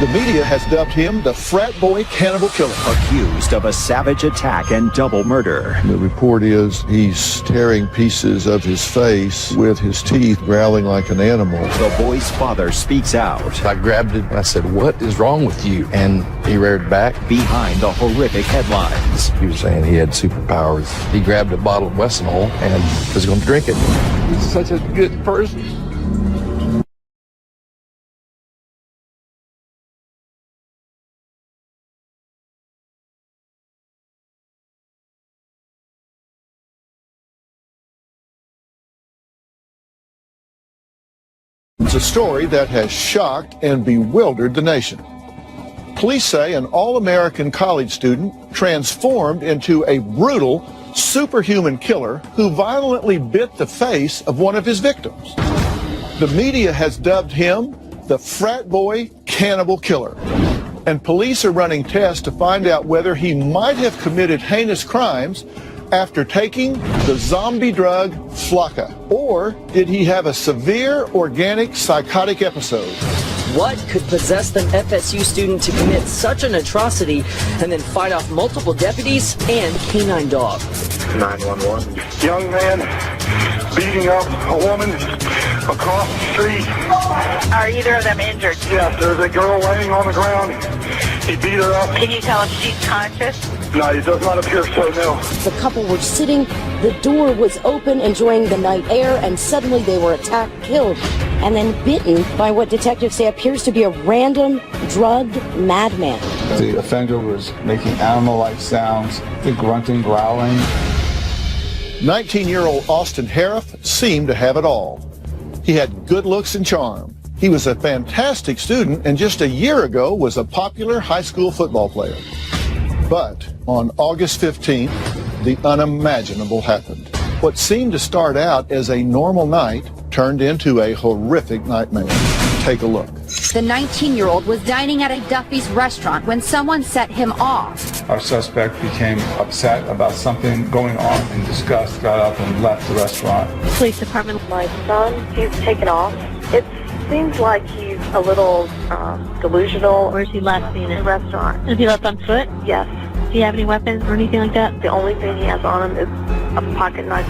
The media has dubbed him the frat boy cannibal killer. Accused of a savage attack and double murder. The report is he's tearing pieces of his face with his teeth, growling like an animal. The boy's father speaks out. I grabbed it and I said, "What is wrong with you?" And he reared back. Behind the horrific headlines. He was saying he had superpowers. He grabbed a bottle of Wesson and was going to drink it. He's such a good person. It's a story that has shocked and bewildered the nation. Police say an all-American college student transformed into a brutal, superhuman killer who violently bit the face of one of his victims. The media has dubbed him the frat boy cannibal killer. And police are running tests to find out whether he might have committed heinous crimes after taking the zombie drug Flocka. Or did he have a severe organic psychotic episode? What could possess an FSU student to commit such an atrocity and then fight off multiple deputies and canine dog? 911. Young man beating up a woman across the street. Are either of them injured? Yes, there's a girl laying on the ground. He beat her up. Can you tell if she's conscious? No, it does not appear so, no. The couple were sitting, the door was open, enjoying the night air, and suddenly they were attacked, killed, and then bitten by what detectives say appears to be a random, drugged madman. The offender was making animal-like sounds, grunting, growling. 19-year-old Austin Harriff seemed to have it all. He had good looks and charm. He was a fantastic student and just a year ago was a popular high school football player. But on August 15th, the unimaginable happened. What seemed to start out as a normal night turned into a horrific nightmare. Take a look. The 19-year-old was dining at a Duffy's restaurant when someone set him off. Our suspect became upset about something going on in disgust, got up and left the restaurant. Police department. My son, he's taken off. It seems like he's a little delusional. Where's he last seen In it? a restaurant. Is he left on foot? Yes. Do you have any weapons or anything like that? The only thing he has on him is a pocket knife.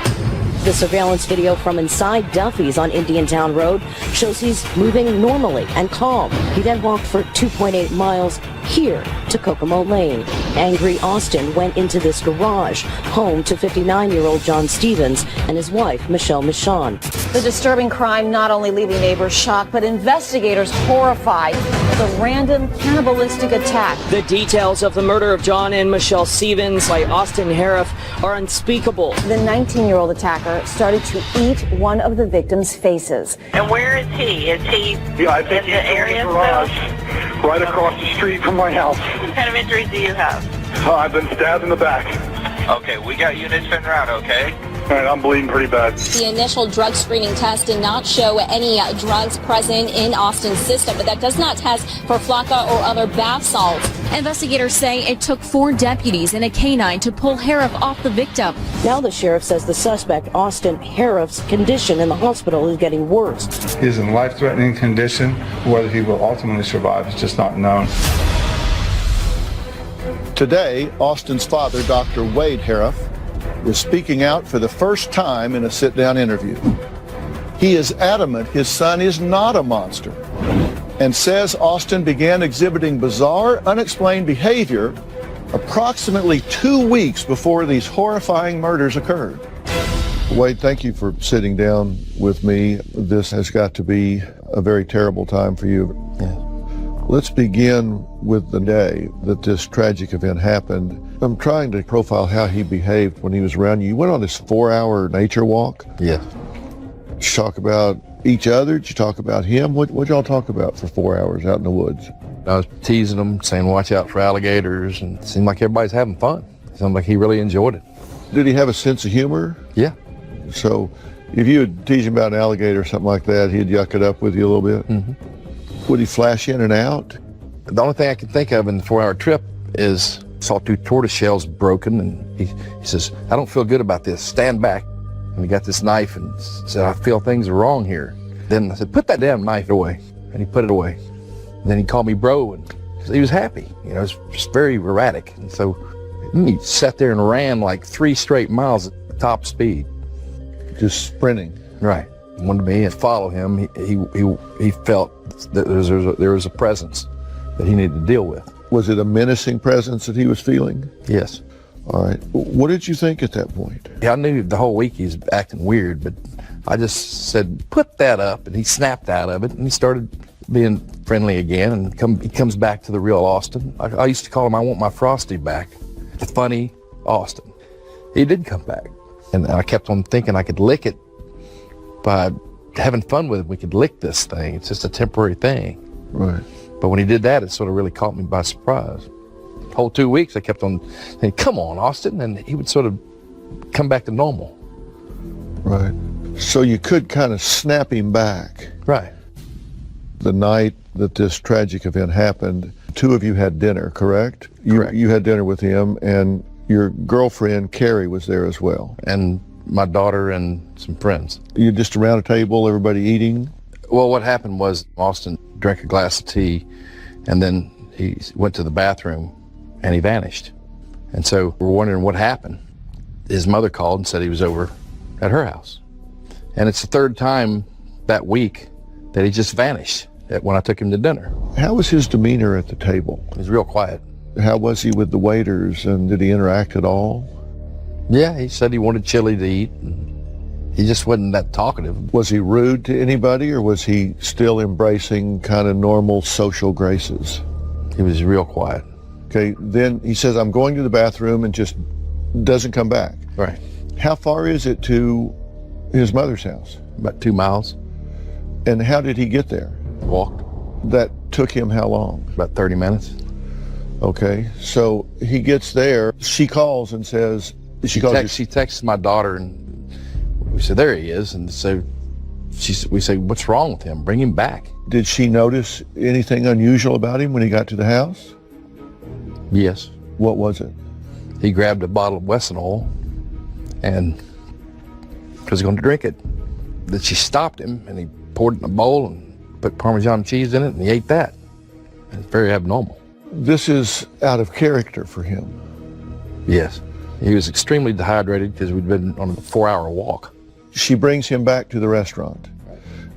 The surveillance video from inside Duffy's on Indiantown Road shows he's moving normally and calm. He then walked for 2.8 miles here to Kokomo Lane. Angry Austin went into this garage, home to 59-year-old John Stevens and his wife, Michelle Michon. The disturbing crime not only leaving neighbors shocked, but investigators horrified. The random cannibalistic attack. The details of the murder of John and Michelle Stevens by Austin Harriff are unspeakable. The 19-year-old attacker started to eat one of the victim's faces. And where is he? Is he Yeah, I think in he's the area in the garage, still? right across the street from my house. What kind of injuries do you have? I've been stabbed in the back. Okay, we got units en route, okay? All right, I'm bleeding pretty bad. The initial drug screening test did not show any drugs present in Austin's system, but that does not test for Flocka or other bath salts. Investigators say it took 4 deputies and a canine to pull Harriff off the victim. Now the sheriff says the suspect, Austin Harriff's condition in the hospital is getting worse. He's in life-threatening condition. Whether he will ultimately survive is just not known. Today, Austin's father, Dr. Wade Harriff, is speaking out for the first time in a sit-down interview. He is adamant his son is not a monster and says Austin began exhibiting bizarre, unexplained behavior approximately 2 weeks before these horrifying murders occurred. Wade, thank you for sitting down with me. This has got to be a very terrible time for you. Yeah. Let's begin with the day that this tragic event happened. I'm trying to profile how he behaved when he was around you. You went on this 4-hour nature walk. Yeah. Did you talk about each other? Did you talk about him? What'd y'all talk about for 4 hours out in the woods? I was teasing him, saying watch out for alligators, and it seemed like everybody's having fun. It seemed like he really enjoyed it. Did he have a sense of humor? Yeah. So if you would tease him about an alligator or something like that, he'd yuck it up with you a little bit? Mm-hmm. Would he flash in and out? The only thing I can think of in the 4-hour trip is saw 2 tortoise shells broken, and he says, I don't feel good about this, stand back. And he got this knife and said, I feel things are wrong here. Then I said, put that damn knife away. And he put it away. And then he called me bro, and he was happy. You know, it was just very erratic. And so he sat there and ran like 3 straight miles at top speed. Just sprinting. Right. Wanted me to follow him. He felt that there was a presence that he needed to deal with. Was it a menacing presence that he was feeling? Yes. All right. What did you think at that point? Yeah, I knew the whole week he was acting weird, but I just said, put that up, and he snapped out of it, and he started being friendly again, and he comes back to the real Austin. I used to call him, I want my Frosty back, the funny Austin. He did come back, and I kept on thinking I could lick it by having fun with it. We could lick this thing. It's just a temporary thing. Right. But when he did that, it sort of really caught me by surprise. The whole 2 weeks, I kept on saying, come on, Austin, and he would sort of come back to normal. Right. So you could kind of snap him back. Right. The night that this tragic event happened, 2 of you had dinner, correct? Correct. You had dinner with him, and your girlfriend, Carrie, was there as well. And my daughter and some friends. You just around a table, everybody eating? Well, what happened was Austin drank a glass of tea, and then he went to the bathroom, and he vanished. And so we're wondering what happened. His mother called and said he was over at her house. And it's the 3rd time that week that he just vanished when I took him to dinner. How was his demeanor at the table? He was real quiet. How was he with the waiters, and did he interact at all? Yeah, he said he wanted chili to eat. And he just wasn't that talkative. Was he rude to anybody, or was he still embracing kind of normal social graces? He was real quiet. Okay, then he says, I'm going to the bathroom, and just doesn't come back. Right. How far is it to his mother's house? About 2 miles. And how did he get there? Walked. That took him how long? About 30 minutes. Okay, so he gets there. She calls and says, She texts my daughter, and we said, there he is. And so we say, what's wrong with him? Bring him back. Did she notice anything unusual about him when he got to the house? Yes. What was it? He grabbed a bottle of Wesson oil and was going to drink it. Then she stopped him, and he poured it in a bowl and put Parmesan cheese in it, and he ate that. It's very abnormal. This is out of character for him. Yes. He was extremely dehydrated because we'd been on a 4-hour walk. She brings him back to the restaurant.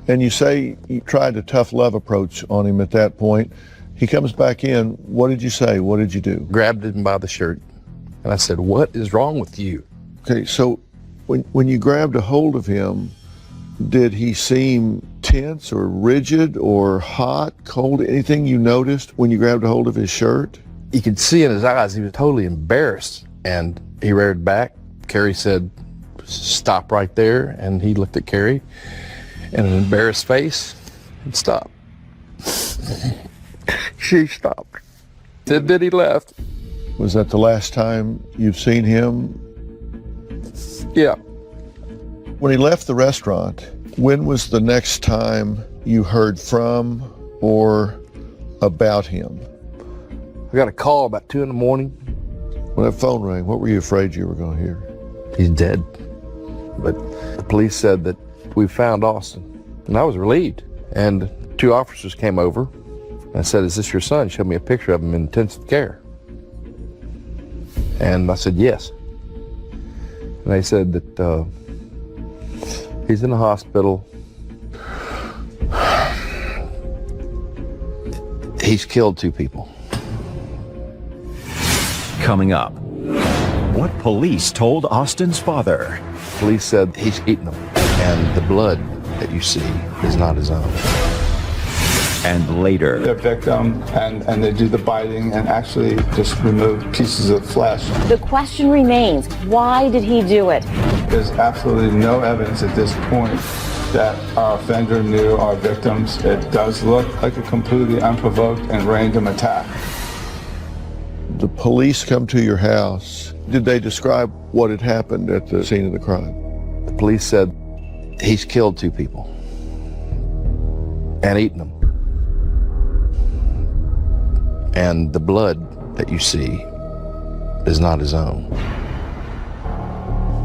And you say you tried a tough love approach on him at that point. He comes back in. What did you say? What did you do? Grabbed him by the shirt. And I said, what is wrong with you? Okay, so when you grabbed a hold of him, did he seem tense or rigid or hot, cold? Anything you noticed when you grabbed a hold of his shirt? You could see in his eyes he was totally embarrassed. And he reared back. Carrie said, stop right there. And he looked at Carrie in an embarrassed face and stopped. She stopped. Then he left. Was that the last time you've seen him? Yeah. When he left the restaurant, when was the next time you heard from or about him? I got a call about 2 in the morning. When that phone rang, what were you afraid you were going to hear? He's dead. But the police said that we found Austin. And I was relieved. And 2 officers came over and I said, is this your son? Showed me a picture of him in intensive care. And I said, yes. And they said that he's in the hospital. He's killed 2 people. Coming up, what police told Austin's father. Police said he's eaten them, and the blood that you see is not his own. And later, The victim, and they do the biting and actually just remove pieces of flesh. The question remains, why did he do it? There's absolutely no evidence at this point that our offender knew our victims. It does look like a completely unprovoked and random attack. The police come to your house. Did they describe what had happened at the scene of the crime? The police said he's killed 2 people and eaten them. And the blood that you see is not his own.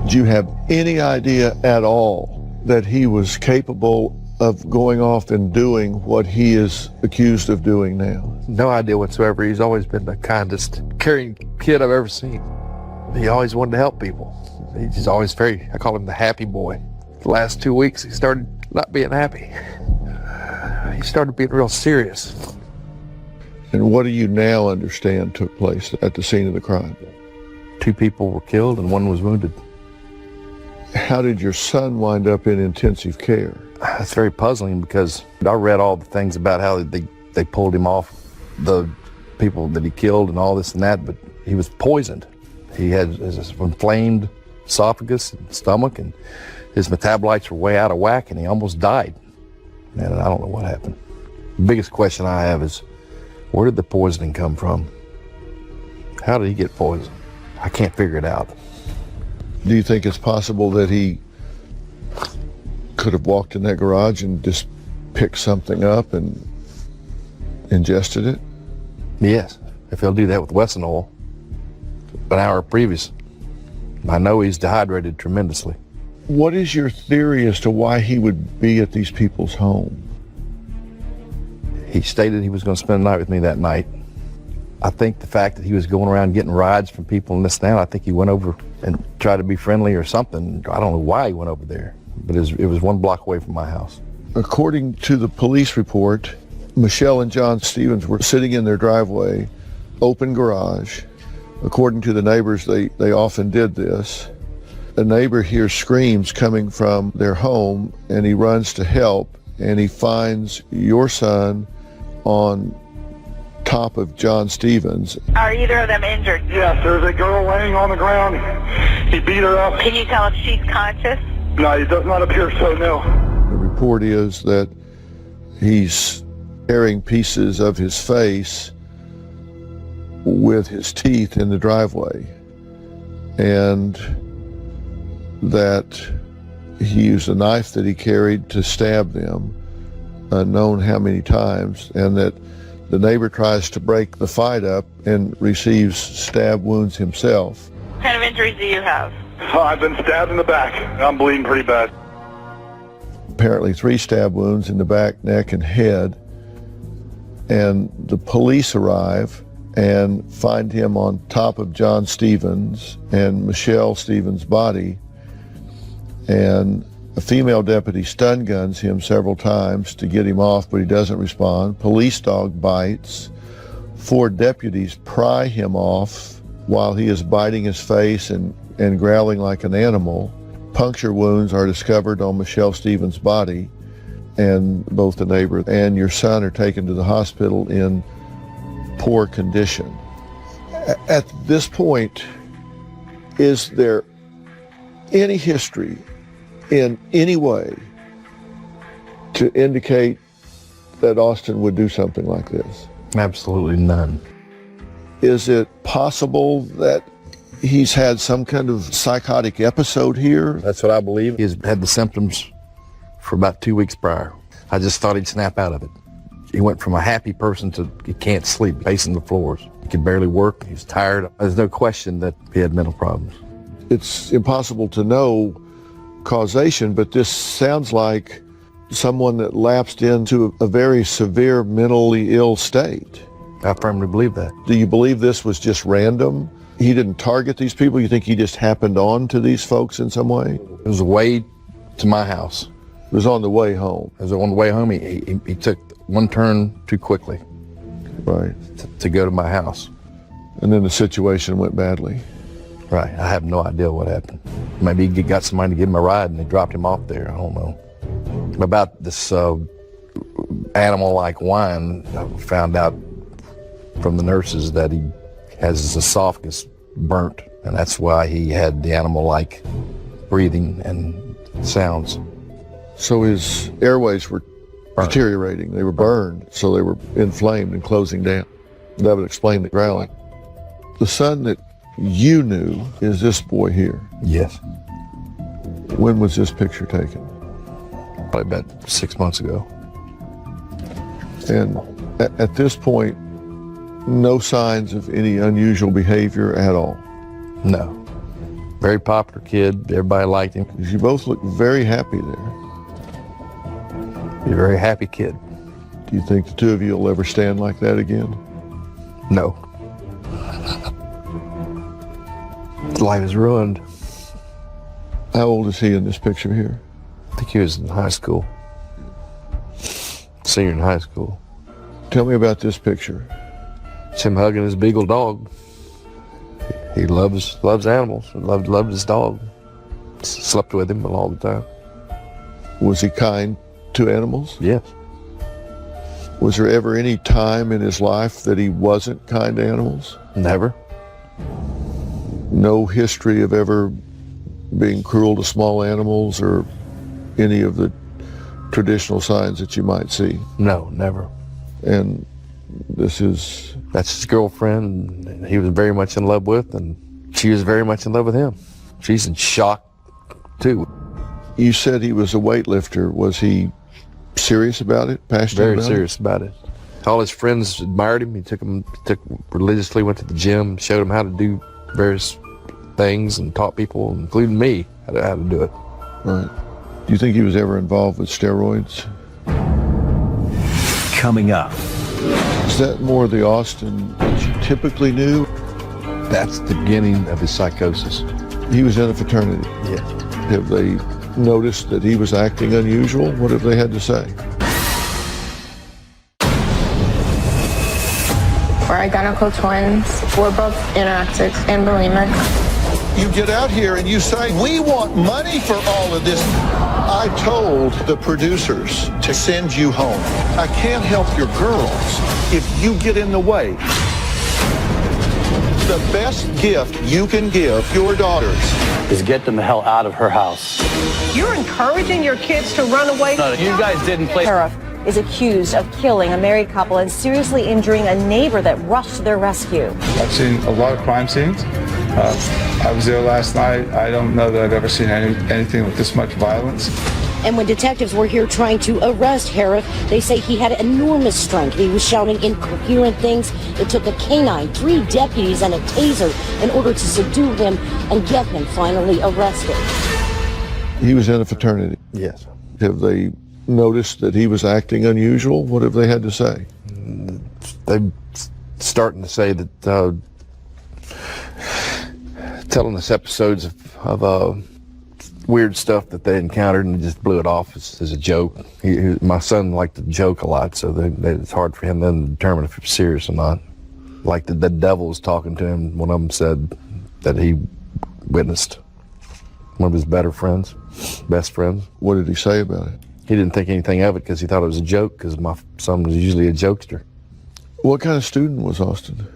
Do you have any idea at all that he was capable of going off and doing what he is accused of doing now? No idea whatsoever. He's always been the kindest, caring kid I've ever seen. He always wanted to help people. He's always I call him the happy boy. The last 2 weeks, he started not being happy. He started being real serious. And what do you now understand took place at the scene of the crime? 2 people were killed and 1 was wounded. How did your son wind up in intensive care? That's very puzzling because I read all the things about how they pulled him off the people that he killed and all this and that, but he was poisoned. He had his inflamed esophagus and stomach, and his metabolites were way out of whack, and he almost died. And I don't know what happened. The biggest question I have is, where did the poisoning come from? How did he get poisoned? I can't figure it out. Do you think it's possible that he could have walked in that garage and just picked something up and ingested it? Yes, if he'll do that with Wesson oil an hour previous. I know he's dehydrated tremendously. What is your theory as to why he would be at these people's home? He stated he was going to spend the night with me that night. I think the fact that he was going around getting rides from people and this and that, I think he went over and tried to be friendly or something. I don't know why he went over there, but it was 1 block away from my house. According to the police report, Michelle and John Stevens were sitting in their driveway, open garage. According to the neighbors, they often did this. A neighbor hears screams coming from their home, and he runs to help, and he finds your son on top of John Stevens. Are either of them injured? Yes, there's a girl laying on the ground. He beat her up. Can you tell if she's conscious? No, it does not appear so, no. The report is that he's tearing pieces of his face with his teeth in the driveway, and that he used a knife that he carried to stab them, unknown how many times, and that the neighbor tries to break the fight up and receives stab wounds himself. What kind of injuries do you have? I've been stabbed in the back. I'm bleeding pretty bad. Apparently 3 stab wounds in the back, neck, and head. And the police arrive and find him on top of John Stevens and Michelle Stevens' body. And a female deputy stun guns him several times to get him off, but he doesn't respond. Police dog bites. 4 deputies pry him off while he is biting his face and growling like an animal. Puncture wounds are discovered on Michelle Stevens' body, and both the neighbor and your son are taken to the hospital in poor condition. At this point, is there any history in any way to indicate that Austin would do something like this? Absolutely none. Is it possible that he's had some kind of psychotic episode here? That's what I believe. He's had the symptoms for about 2 weeks prior. I just thought he'd snap out of it. He went from a happy person to he can't sleep, pacing the floors. He could barely work. He was tired. There's no question that he had mental problems. It's impossible to know causation, but this sounds like someone that lapsed into a very severe mentally ill state. I firmly believe that. Do you believe this was just random? He didn't target these people? You think he just happened on to these folks in some way? It was the way to my house. It was on the way home. It was on the way home. He took one turn too quickly. Right. To go to my house. And then the situation went badly. Right. I have no idea what happened. Maybe he got somebody to give him a ride and they dropped him off there. I don't know. About this animal-like whine, I found out from the nurses that he has his esophagus burnt, and that's why he had the animal-like breathing and sounds. So his airways were deteriorating. They were burned, so they were inflamed and closing down. That would explain the growling. The son that you knew is this boy here? Yes. When was this picture taken? Probably about 6 months ago. And at this point, no signs of any unusual behavior at all? No. Very popular kid. Everybody liked him. You both look very happy there. He's a very happy kid. Do you think the two of you will ever stand like that again? No. His life is ruined. How old is he in this picture here? I think he was in high school. Senior in high school. Tell me about this picture. It's him hugging his beagle dog. He loves animals. Loved his dog. Slept with him all the time. Was he kind to animals? Yes. Was there ever any time in his life that he wasn't kind to animals? Never. No history of ever being cruel to small animals or any of the traditional signs that you might see? No, never. And that's his girlfriend he was very much in love with, and she was very much in love with him. She's in shock too. You said he was a weightlifter. Was he serious about it, passionate Very about serious about it? All his friends admired him. He took religiously, went to the gym, showed him how to do various things, and taught people, including me, how to do it. Right. Do you think he was ever involved with steroids? Coming up. Is that more the Austin that you typically knew? That's the beginning of his psychosis. He was in a fraternity? Yes. Have they noticed that he was acting unusual? What have they had to say? We're identical twins. We're both anorexics and bulimics. You get out here and you say, we want money for all of this. I told the producers to send you home. I can't help your girls if you get in the way. The best gift you can give your daughters is get them the hell out of her house. You're encouraging your kids to run away? No, you guys didn't play. Sheriff is accused of killing a married couple and seriously injuring a neighbor that rushed to their rescue. I've seen a lot of crime scenes. I was there last night. I don't know that I've ever seen anything with this much violence. And when detectives were here trying to arrest Harris, they say he had enormous strength. He was shouting incoherent things. It took a canine, 3 deputies, and a taser in order to subdue him and get him finally arrested. He was in a fraternity? Yes. Have they noticed that he was acting unusual? What have they had to say? They're starting to say that, telling us episodes of weird stuff that they encountered and just blew it off as a joke. My son liked to joke a lot, so it's hard for him then to determine if it was serious or not. Like the devil was talking to him. One of them said that he witnessed one of his best friends. What did he say about it? He didn't think anything of it because he thought it was a joke, because my son was usually a jokester. What kind of student was Austin?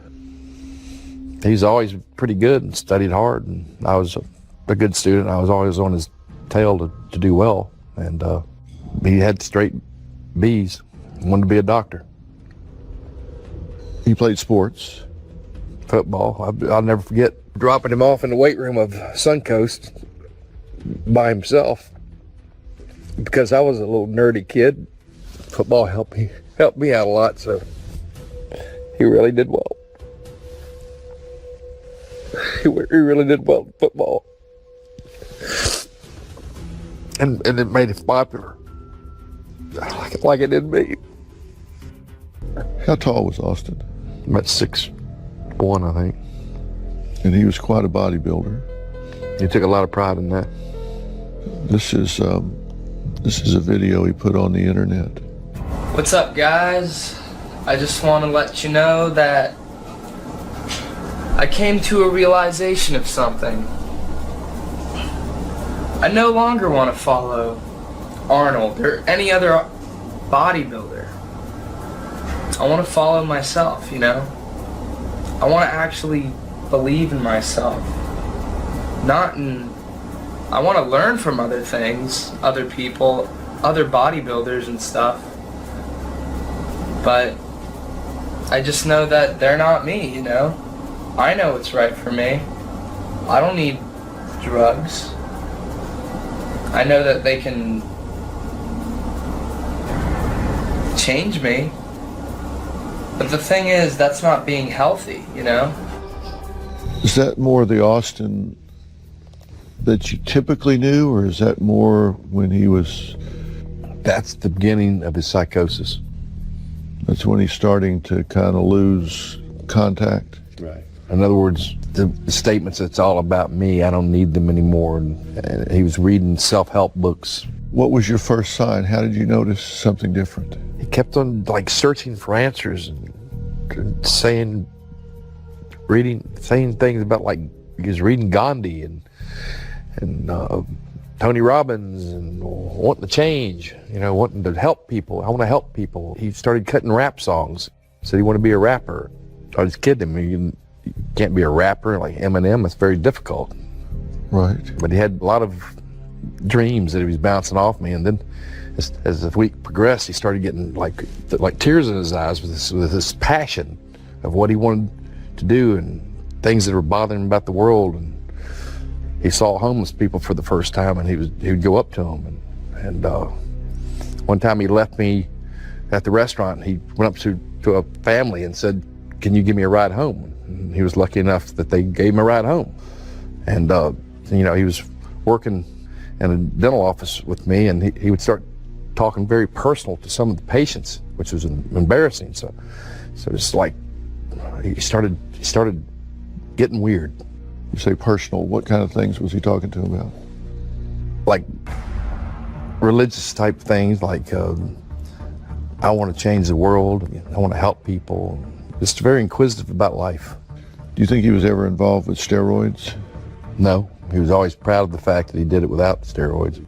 He was always pretty good and studied hard, and I was a good student. I was always on his tail to do well, and he had straight B's. He wanted to be a doctor. He played sports? Football. I'll never forget dropping him off in the weight room of Suncoast by himself, because I was a little nerdy kid. Football helped me out a lot, so he really did well. He really did well in football. And it made him popular, like it did me. How tall was Austin? About 6'1", I think. And he was quite a bodybuilder. He took a lot of pride in that. This is a video he put on the internet. What's up, guys? I just want to let you know that I came to a realization of something. I no longer want to follow Arnold or any other bodybuilder. I want to follow myself, you know? I want to actually believe in myself. I want to learn from other things, other people, other bodybuilders and stuff. But I just know that they're not me, you know? I know what's right for me. I don't need drugs. I know that they can change me. But the thing is, that's not being healthy, you know? Is that more the Austin that you typically knew, or is that more when he was That's the beginning of his psychosis. That's when he's starting to kind of lose contact. Right. In other words, the statements, it's all about me, I don't need them anymore. And he was reading self-help books. What was your first sign? How did you notice something different? He kept on like searching for answers and saying things about, like, he was reading Gandhi and Tony Robbins and wanting to change, wanting to help people. I want to help people. He started cutting rap songs. Said he wanted to be a rapper. I was kidding him. You can't be a rapper like Eminem. It's very difficult. Right. But he had a lot of dreams that he was bouncing off me. And then as the week progressed, he started getting like tears in his eyes with this passion of what he wanted to do and things that were bothering him about the world. And he saw homeless people for the first time, and he would go up to them. And one time he left me at the restaurant. He went up to a family and said, "Can you give me a ride home?" And he was lucky enough that they gave him a ride home. And he was working in a dental office with me, and he would start talking very personal to some of the patients, which was embarrassing. So it's like he started getting weird. You say personal, what kind of things was he talking to him about? Like religious type things, like I want to change the world, I want to help people. Just very inquisitive about life. Do you think he was ever involved with steroids? No, he was always proud of the fact that he did it without steroids.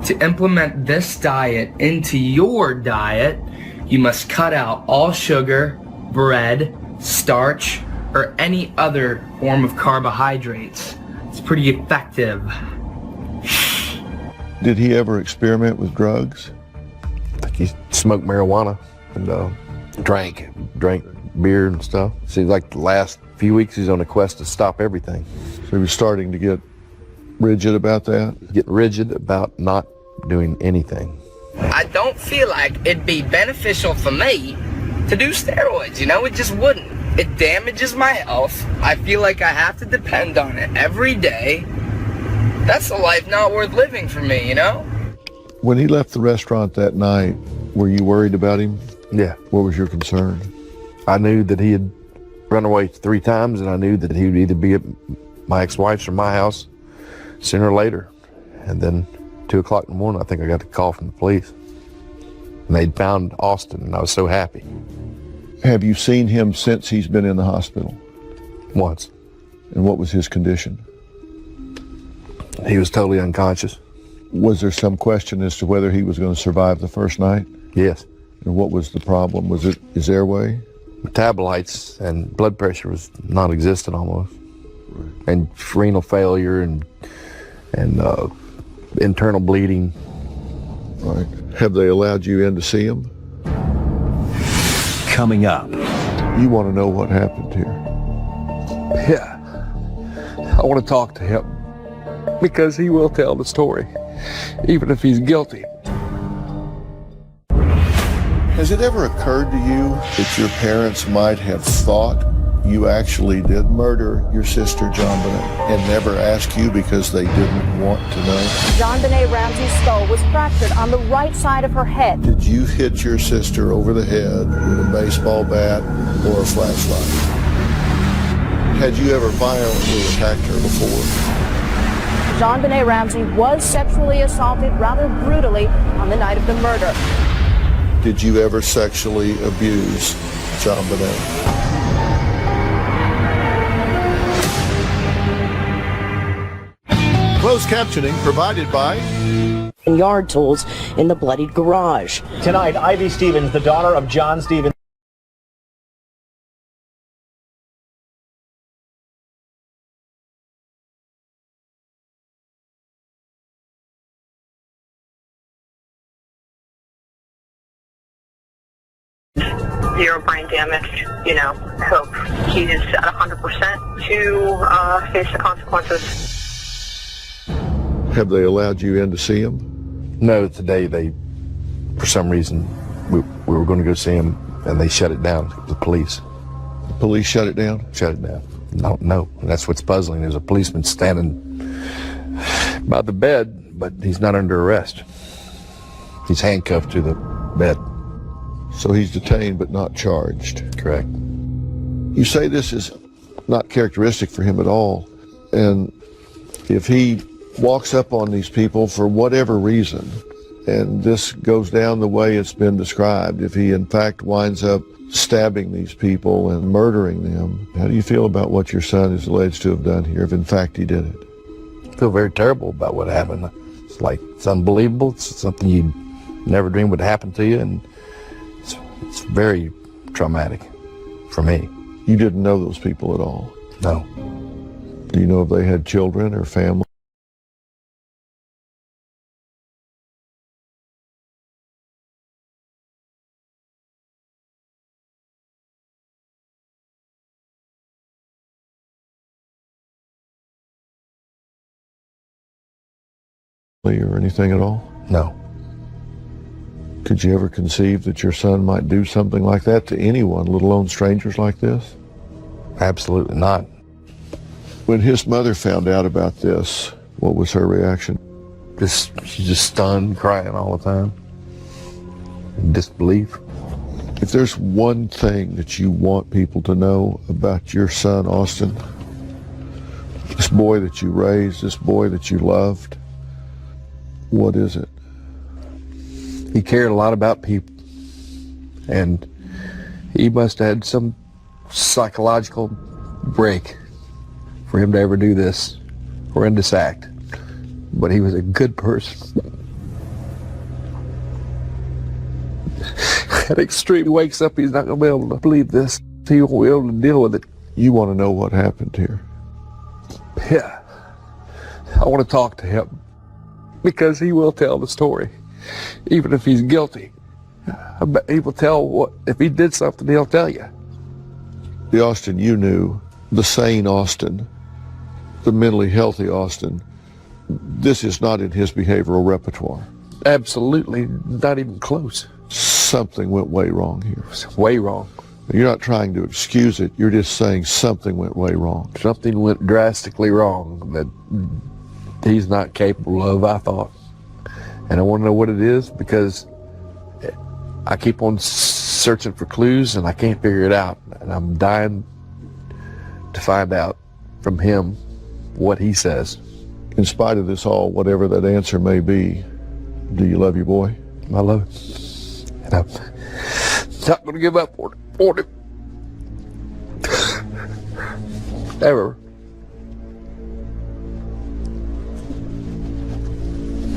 To implement this diet into your diet, you must cut out all sugar, bread, starch, or any other form of carbohydrates. It's pretty effective. Did he ever experiment with drugs? I think he smoked marijuana and drank beer and stuff. Seems like the last few weeks he's on a quest to stop everything. So he was starting to get rigid about that? Get rigid about not doing anything. I don't feel like it'd be beneficial for me to do steroids, it just wouldn't. It damages my health. I feel like I have to depend on it every day. That's a life not worth living for me, When he left the restaurant that night, were you worried about him? Yeah. What was your concern? I knew that he had run away 3 times, and I knew that he would either be at my ex-wife's or my house sooner or later. And then 2 o'clock in the morning, I think I got a call from the police. And they'd found Austin, and I was so happy. Have you seen him since he's been in the hospital? Once. And what was his condition? He was totally unconscious. Was there some question as to whether he was going to survive the first night? Yes. And what was the problem? Was it his airway? Metabolites and blood pressure was non-existent almost. Right. And renal failure and internal bleeding. Right. Have they allowed you in to see him? Coming up. You want to know what happened here? Yeah. I want to talk to him because he will tell the story, even if he's guilty. Has it ever occurred to you that your parents might have thought you actually did murder your sister, John Bonet, and never ask you because they didn't want to know? John Bonet Ramsey's skull was fractured on the right side of her head. Did you hit your sister over the head with a baseball bat or a flashlight? Had you ever violently attacked her before? John Bonet Ramsey was sexually assaulted rather brutally on the night of the murder. Did you ever sexually abuse John Bonet? Closed captioning provided by Yard tools in the bloodied garage. Tonight, Ivy Stevens, the daughter of John Stevens. Zero brain damage, hope he's at 100% to face the consequences. Have they allowed you in to see him? No, today they, for some reason, we were going to go see him, and they shut it down, the police. The police shut it down? Shut it down. No, that's what's puzzling. There's a policeman standing by the bed, but he's not under arrest. He's handcuffed to the bed. So he's detained but not charged. Correct. You say this is not characteristic for him at all, and if he walks up on these people for whatever reason, and this goes down the way it's been described, if he in fact winds up stabbing these people and murdering them, how do you feel about what your son is alleged to have done here, if in fact he did it? I feel very terrible about what happened. It's unbelievable. It's something you never dreamed would happen to you, and it's very traumatic for me. You didn't know those people at all? No. Do you know if they had children or family? Or anything at all? No. Could you ever conceive that your son might do something like that to anyone, let alone strangers like this? Absolutely not. When his mother found out about this, what was her reaction? She's just stunned, crying all the time. In disbelief. If there's one thing that you want people to know about your son, Austin, this boy that you raised, this boy that you loved, what is it? He cared a lot about people, and he must have had some psychological break for him to ever do this horrendous act. But he was a good person. At extreme, he wakes up, he's not going to be able to believe this. He won't be able to deal with it. You want to know what happened here? Yeah. I want to talk to him, because he will tell the story. Even if he's guilty, he will tell what, if he did something, he'll tell you. The Austin you knew, the sane Austin, the mentally healthy Austin, this is not in his behavioral repertoire. Absolutely, not even close. Something went way wrong here. Way wrong. You're not trying to excuse it, you're just saying something went way wrong. Something went drastically wrong that he's not capable of, I thought. And I want to know what it is, because I keep on searching for clues and I can't figure it out. And I'm dying to find out from him what he says. In spite of this all, whatever that answer may be, do you love your boy? I love him. And I'm not going to give up on him. Ever.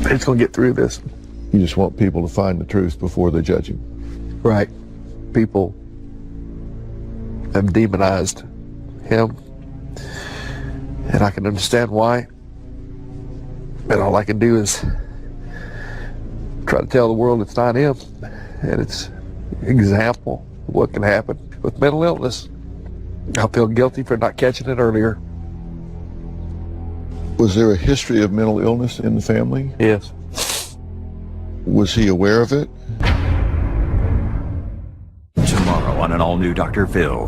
He's going to get through this. You just want people to find the truth before they judge him. Right. People have demonized him, and I can understand why. And all I can do is try to tell the world it's not him, and it's an example of what can happen with mental illness. I feel guilty for not catching it earlier. Was there a history of mental illness in the family? Yes. Was he aware of it? Tomorrow on an all-new Dr. Phil.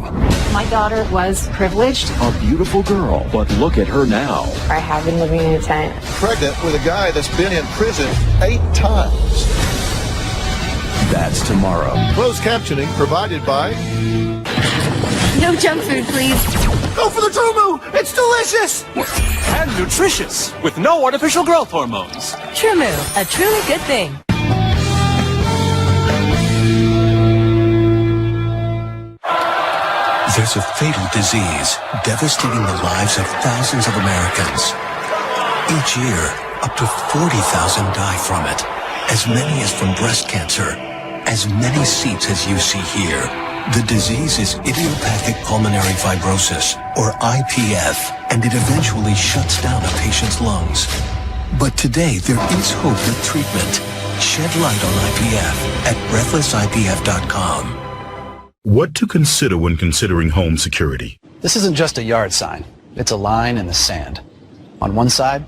My daughter was privileged. A beautiful girl, but look at her now. I have been living in a tent. Pregnant with a guy that's been in prison 8 times. That's tomorrow. Closed captioning provided by... No junk food, please. Go for the Trumu! It's delicious! And nutritious, with no artificial growth hormones. Trumu, a truly good thing. There's a fatal disease devastating the lives of thousands of Americans. Each year, up to 40,000 die from it. As many as from breast cancer. As many seats as you see here. The disease is idiopathic pulmonary fibrosis, or IPF, and it eventually shuts down a patient's lungs. But today, there is hope with treatment. Shed light on IPF at breathlessipf.com. What to consider when considering home security? This isn't just a yard sign. It's a line in the sand. On one side,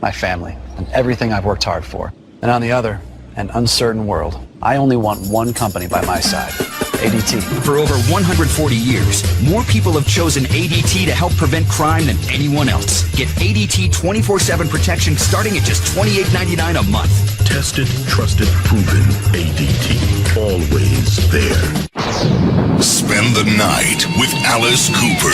my family and everything I've worked hard for. And on the other, an uncertain world. I only want one company by my side. ADT. For over 140 years, more people have chosen ADT to help prevent crime than anyone else. Get ADT 24/7 protection starting at just $28.99 a month. Tested, trusted, proven ADT. Always there. Spend the night with Alice Cooper.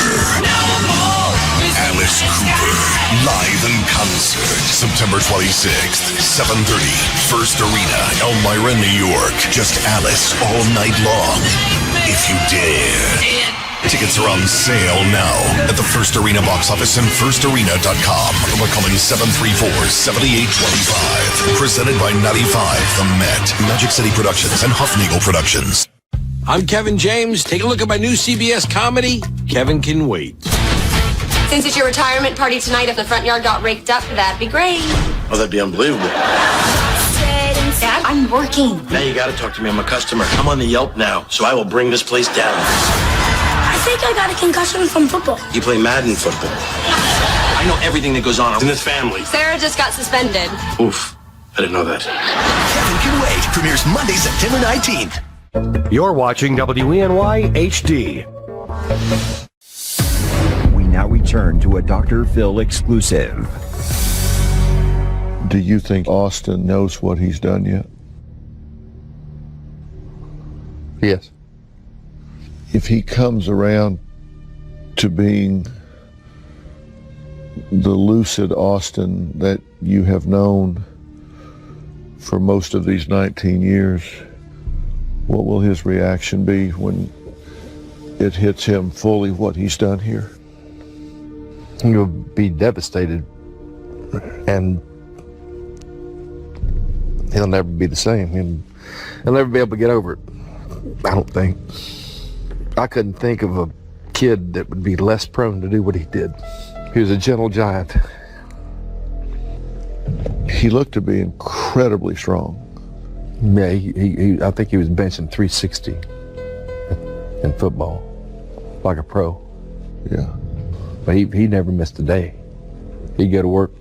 Alice Cooper, live in concert, September 26th, 7:30, First Arena, Elmira, New York. Just Alice all night long, if you dare. Tickets are on sale now at the First Arena box office and firstarena.com. Or calling 734-7825. Presented by 95 The Met, Magic City Productions, and Huffnagel Productions. I'm Kevin James. Take a look at my new CBS comedy, Kevin Can Wait. Since it's your retirement party tonight, if the front yard got raked up, that'd be great. Oh, that'd be unbelievable. Dad, I'm working. Now you gotta talk to me. I'm a customer. I'm on the Yelp now, so I will bring this place down. I think I got a concussion from football. You play Madden football. I know everything that goes on in this family. Sarah just got suspended. Oof. I didn't know that. Kevin Can Wait premieres Monday, September 19th. You're watching WENY HD. We now return to a Dr. Phil exclusive. Do you think Austin knows what he's done yet? Yes. If he comes around to being the lucid Austin that you have known for most of these 19 years, what will his reaction be when it hits him fully what he's done here? He'll be devastated, and he'll never be the same. He'll never be able to get over it, I don't think. I couldn't think of a kid that would be less prone to do what he did. He was a gentle giant. He looked to be incredibly strong. Yeah, I think he was benching 360 in football, like a pro. Yeah. But he never missed a day. He'd go to work,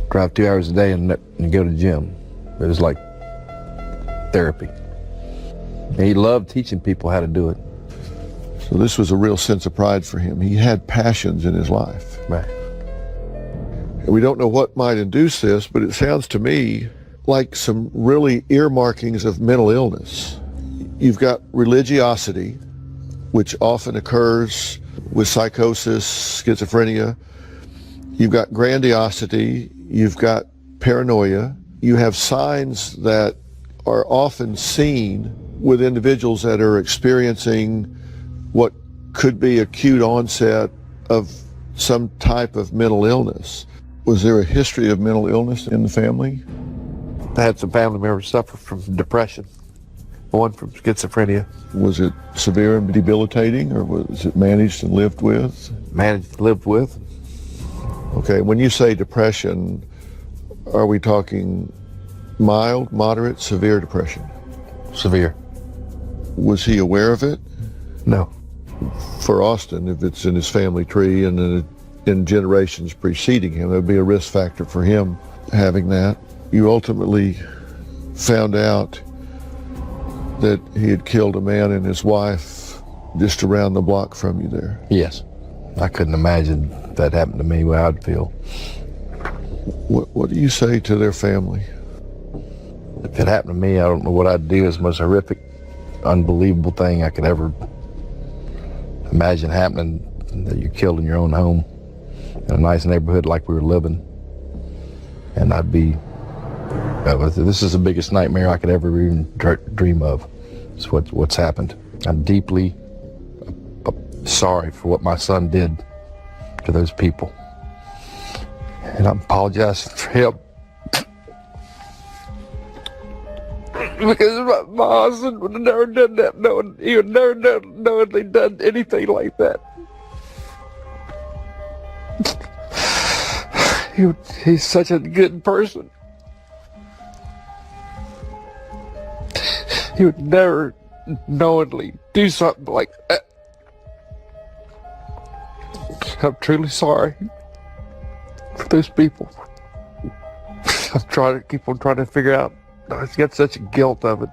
drive 2 hours a day, and go to the gym. It was like therapy. And he loved teaching people how to do it. So this was a real sense of pride for him. He had passions in his life. Right. We don't know what might induce this, but it sounds to me like some really earmarkings of mental illness. You've got religiosity, which often occurs with psychosis, schizophrenia. You've got grandiosity. You've got paranoia. You have signs that are often seen with individuals that are experiencing what could be acute onset of some type of mental illness. Was there a history of mental illness in the family? I had some family members suffer from depression, one from schizophrenia. Was it severe and debilitating, or was it managed and lived with? Managed and lived with. Okay, when you say depression, are we talking mild, moderate, severe depression? Severe. Was he aware of it? No. For Austin, if it's in his family tree and in generations preceding him, there would be a risk factor for him having that. You ultimately found out that he had killed a man and his wife just around the block from you there. Yes. I couldn't imagine that happened to me, what I'd feel. What do you say to their family? If it happened to me, I don't know what I'd do. It's the most horrific, unbelievable thing I could ever imagine happening, that you're killed in your own home in a nice neighborhood like we were living. And I'd be, this is the biggest nightmare I could ever even dream of. It's what's happened. I'm deeply sorry for what my son did to those people. And I'm apologizing for him. Because my husband would have never done that. He would never knowingly done anything like that. He's such a good person. He would never knowingly do something like that. I'm truly sorry for those people. I'm trying to figure out. I got such a guilt of it.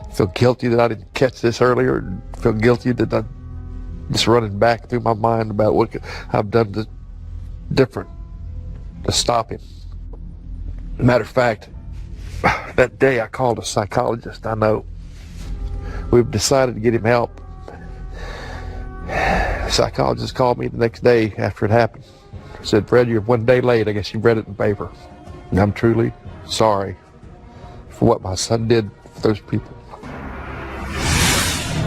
I feel guilty that I didn't catch this earlier. I feel guilty that I'm just running back through my mind about what I've done different to stop him. Matter of fact, That day I called a psychologist I know. We've decided to get him help. The psychologist called me the next day after it happened. Said, Fred, you're 1 day late. I guess you read it in the paper. And I'm truly sorry for what my son did for those people.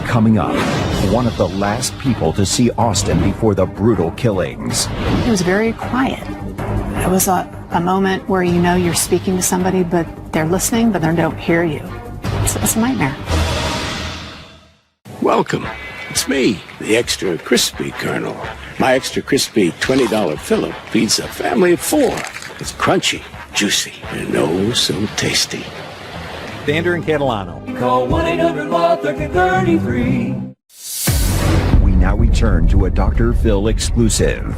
Coming up, one of the last people to see Austin before the brutal killings. It was very quiet. It was a moment where you know you're speaking to somebody, but they're listening, but they don't hear you. It's a nightmare. Welcome. It's me, the Extra Crispy Colonel. My Extra Crispy $20 fill-up feeds a family of 4. It's crunchy, juicy, and oh so tasty. Dander and Catalano. Call 1-800-LAW-1333. We now return to a Dr. Phil exclusive.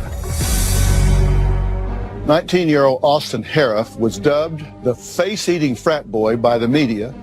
19-year-old Austin Harriff was dubbed the face-eating frat boy by the media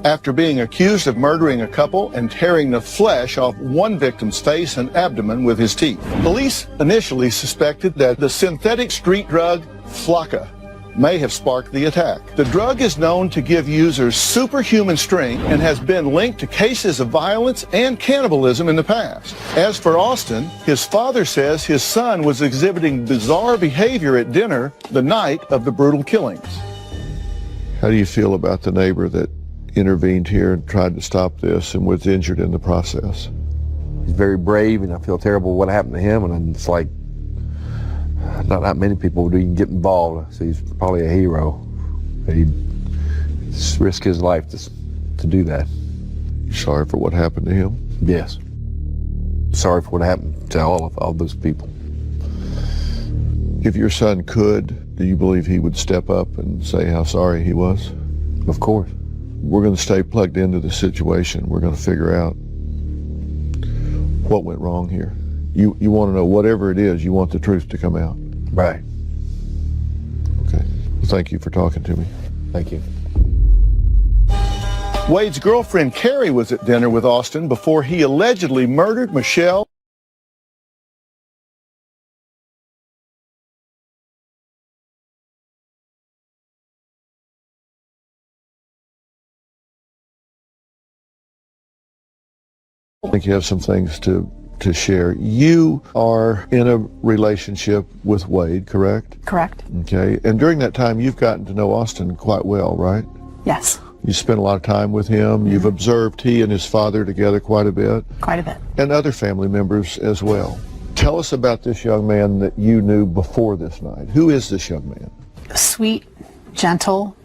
after being accused of murdering a couple and tearing the flesh off one victim's face and abdomen with his teeth. Police initially suspected that the synthetic street drug Flocka may have sparked the attack. The drug is known to give users superhuman strength and has been linked to cases of violence and cannibalism in the past. As for Austin, his father says his son was exhibiting bizarre behavior at dinner the night of the brutal killings. How do you feel about the neighbor that intervened here and tried to stop this and was injured in the process? He's very brave, and I feel terrible what happened to him, and it's like not many people would even get involved, so he's probably a hero. He'd risk his life to do that. You're sorry for what happened to him? Yes. Sorry for what happened to all those people. If your son could, do you believe he would step up and say how sorry he was? Of course. We're going to stay plugged into the situation. We're going to figure out what went wrong here. You want to know, whatever it is, you want the truth to come out. Right. Okay. Well, thank you for talking to me. Thank you. Wade's girlfriend Carrie was at dinner with Austin before he allegedly murdered Michelle. I think you have some things to share. You are in a relationship with Wade, correct? Correct. Okay. And during that time, you've gotten to know Austin quite well, right? Yes. You spent a lot of time with him. You've observed he and his father together quite a bit. Quite a bit. And other family members as well. Tell us about this young man that you knew before this night. Who is this young man? Sweet, gentle,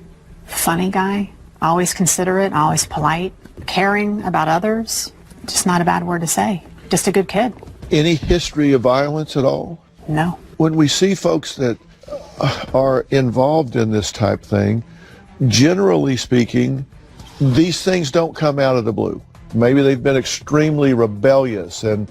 funny guy, always considerate, always polite, caring about others. Just not a bad word to say. Just a good kid. Any history of violence at all? No. When we see folks that are involved in this type thing, generally speaking, these things don't come out of the blue. Maybe they've been extremely rebellious and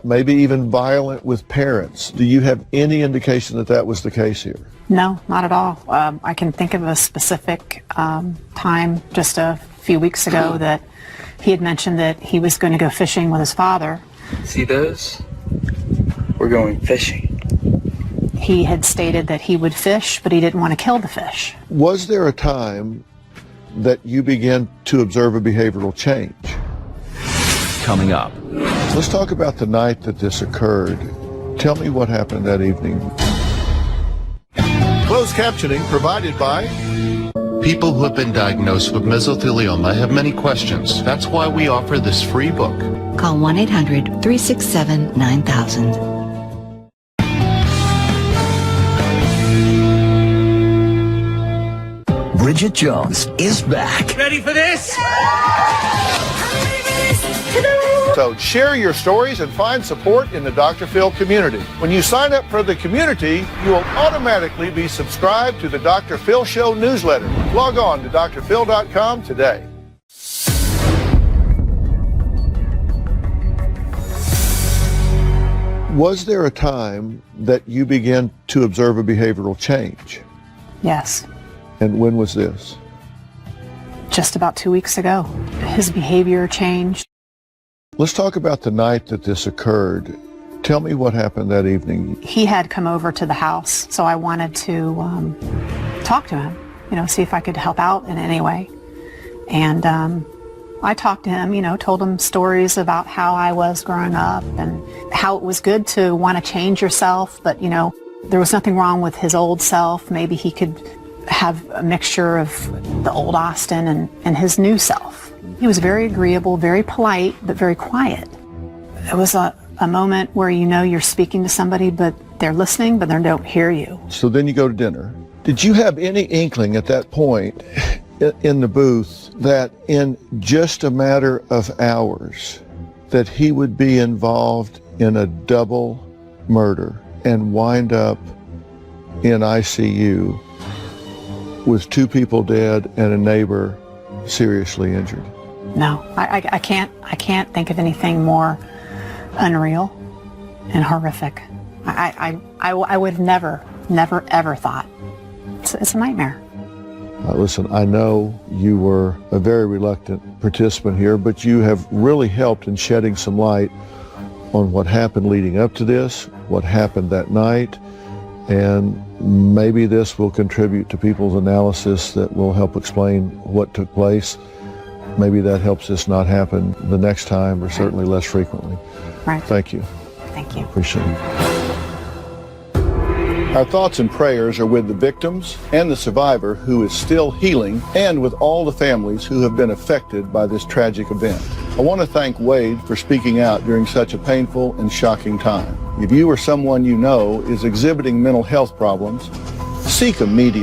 maybe even violent with parents. Do you have any indication that that was the case here? No, not at all. I can think of a specific time just a few weeks ago that he had mentioned that he was going to go fishing with his father. See those? We're going fishing. He had stated that he would fish, but he didn't want to kill the fish. Was there a time that you began to observe a behavioral change? Coming up. Let's talk about the night that this occurred. Tell me what happened that evening. Closed captioning provided by... People who have been diagnosed with mesothelioma have many questions. That's why we offer this free book. Call 1-800-367-9000. Bridget Jones is back. Ready for this? So share your stories and find support in the Dr. Phil community. When you sign up for the community, you will automatically be subscribed to the Dr. Phil Show newsletter. Log on to drphil.com today. Was there a time that you began to observe a behavioral change? Yes. And when was this? Just about 2 weeks ago. His behavior changed. Let's talk about the night that this occurred. Tell me what happened that evening. He had come over to the house, so I wanted to talk to him. see if I could help out in any way. And I talked to him, told him stories about how I was growing up and how it was good to want to change yourself, but, there was nothing wrong with his old self. Maybe he could have a mixture of the old Austin and his new self. He was very agreeable, very polite, but very quiet. It was a moment where you're speaking to somebody, but they're listening, but they don't hear you. So then you go to dinner. Did you have any inkling at that point in the booth that in just a matter of hours that he would be involved in a double murder and wind up in ICU with 2 people dead and a neighbor seriously injured? No, I can't think of anything more unreal and horrific. I would have never, ever thought. It's a nightmare. Listen, I know you were a very reluctant participant here, but you have really helped in shedding some light on what happened leading up to this, what happened that night, and maybe this will contribute to people's analysis that will help explain what took place. Maybe that helps this not happen the next time, or certainly less frequently. Right. Thank you. Thank you. Appreciate it. Our thoughts and prayers are with the victims and the survivor who is still healing, and with all the families who have been affected by this tragic event. I want to thank Wade for speaking out during such a painful and shocking time. If you or someone you know is exhibiting mental health problems, seek immediate